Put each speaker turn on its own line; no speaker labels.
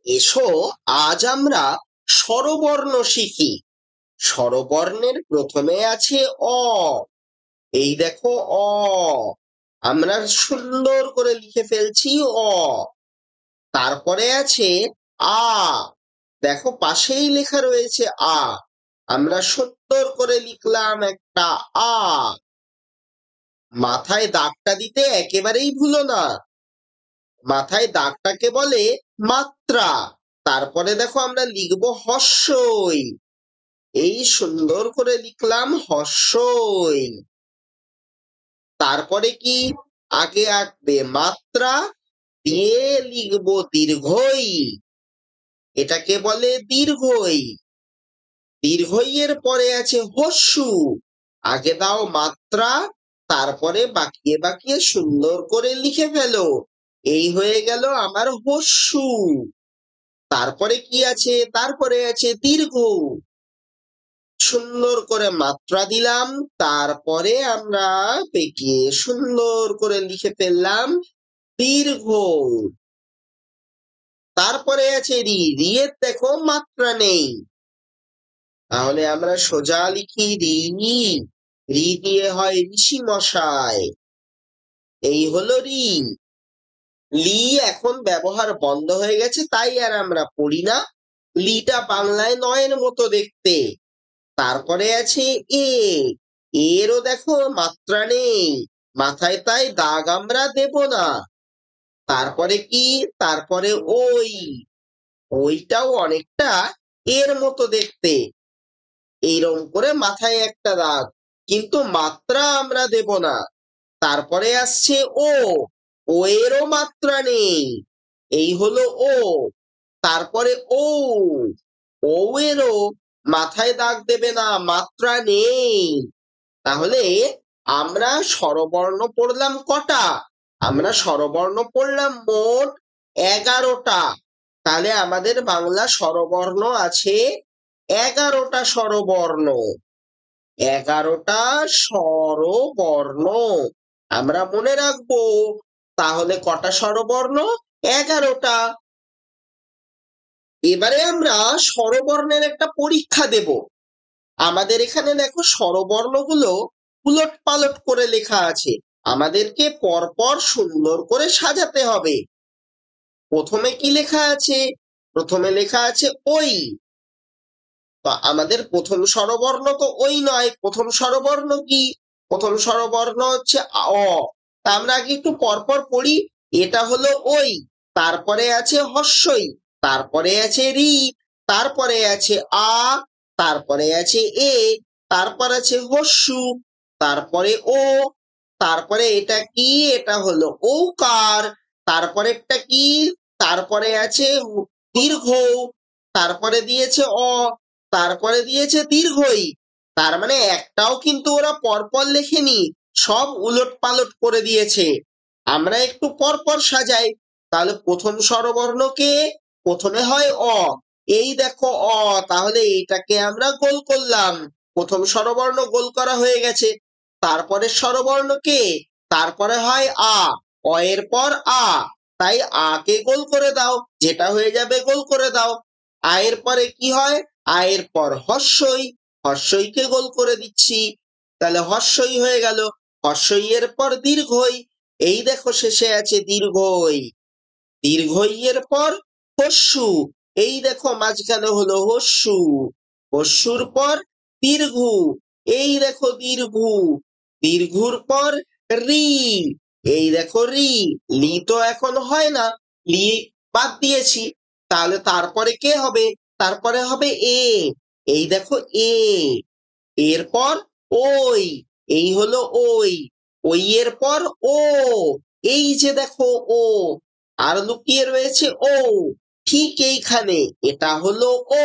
এসো আজ আমরা স্বরবর্ণ শিখি। স্বরবর্ণের প্রথমে আছে অ। এই দেখো অ, আমরা সুন্দর করে লিখে ফেলছি অ। তারপরে আছে আ, দেখো পাশেই লেখা রয়েছে আ, আমরা সুন্দর করে লিখলাম একটা আ। মাথায় দাগটা দিতে একেবারেই ভুলো না, মাথায় দাগটাকে বলে মাত্রা। তারপরে দেখো আমরা লিখবো হস্যই, এই সুন্দর করে লিখলাম হস্যই। তারপরে কি, আগে আঁকবে মাত্রা, দিয়ে লিখবো দীর্ঘই, এটাকে বলে দীর্ঘই। দীর্ঘই এর পরে আছে হস্যু, আগে দাও মাত্রা, তারপরে বাঁকিয়ে বাঁকিয়ে সুন্দর করে লিখে ফেলো, এই হয়ে গেল আমার হস্যু। তারপরে কি আছে, তারপরে আছে দীর্ঘ, সুন্দর করে মাত্রা দিলাম, তারপরে আমরা পেঁকিয়ে সুন্দর করে লিখে ফেললাম দীর্ঘ। তারপরে আছে রি, রি এর দেখো মাত্রা নেই, তাহলে আমরা সোজা লিখি রি। রি দিয়ে হয় ঋষি মশাই, এই হলো রি। লি এখন ব্যবহার বন্ধ হয়ে গেছে, তাই আর আমরা পড়ি না, লিটা বাংলায় নয়ের মতো দেখতে। তারপরে আছে এ, এরও দেখো মাত্রা নেই, মাথায় তাই দাগ আমরা দেব না। তারপরে কি, তারপরে ওই, ওইটাও অনেকটা এর মতো দেখতে, এইরকম করে মাথায় একটা দাগ, কিন্তু মাত্রা আমরা দেব না। তারপরে আসছে ও, ও এরও মাত্রা নেই, এই হলো ও। তারপরে ও, ও এরও মাথায় দাগ দেবে না, মাত্রা নেই। তাহলে আমরা স্বরবর্ণ পড়লাম কটা, আমরা স্বরবর্ণ পড়লাম মোট 11টা। তাহলে আমাদের বাংলা স্বরবর্ণ আছে 11টা স্বরবর্ণ। 11টা স্বরবর্ণ আমরা মনে রাখবো। তাহলে কটা স্বরবর্ণ, 11টা। এবারে আমরা স্বরবর্ণের একটা পরীক্ষা দেব। আমাদের এখানে দেখো স্বরবর্ণগুলো উলট পালট করে লেখা আছে, আমাদেরকে পরপর সুন্দর করে সাজাতে হবে। প্রথমে কি লেখা আছে, প্রথমে লেখা আছে ওই, তো আমাদের প্রথম স্বরবর্ণ তো ওই নয়, প্রথম স্বরবর্ণ কি, প্রথম স্বরবর্ণ হচ্ছে অ। তা আমরা আগে একটু পরপর পড়ি। এটা হলো ওই, তারপরে আছে হস্যই, তারপরে আছে রি, তারপরে আছে আ, তারপরে আছে এ, তারপর আছে হস্যু, তারপরে ও, তারপরে এটা কি, এটা হলো ঔকার, তারপরেরটা কি, তারপরে আছে দীর্ঘ, তারপরে দিয়েছে অ, তারপরে দিয়েছে দীর্ঘই। তার মানে একটাও কিন্তু ওরা পরপর লেখেনি, সব উলট পালট করে দিয়েছে। আমরা একটু পরপর সাজাই। তাহলে প্রথম স্বরবর্ণ কে, প্রথমে হয় অ, এই দেখো অ, তাহলে এইটাকে আমরা গোল করলাম, প্রথম স্বরবর্ণ গোল করা হয়ে গেছে। তারপরে স্বরবর্ণ কে, তারপরে হয় আ, অ এর পর আ, তাই আ কে গোল করে দাও, যেটা হয়ে যাবে গোল করে দাও। আয়ের পরে কি হয়, আয়ের পর হস্যই, হস্যইকে গোল করে দিচ্ছি, তাহলে হস্যই হয়ে গেল। হস্যই এর পর দীর্ঘই, এই দেখো শেষে আছে দীর্ঘই। দীর্ঘই এর পর হস্যু, এই দেখো মাঝখানে হলো হস্যু। হস্যুর পর দীর্ঘ, এই দেখো দীর্ঘ। দীর্ঘুর পর রি, এই দেখো রি। লি তো এখন হয় না, লি বাদ দিয়েছি, তাহলে তারপরে কে হবে, তারপরে হবে এ, এই দেখো এ। এরপর ওই, এই হলো ওই। ওই এর পর ও, এই যে দেখো ও, আর লুকিয়ে রয়েছে ও, ঠিক এইখানে, এটা হলো ও।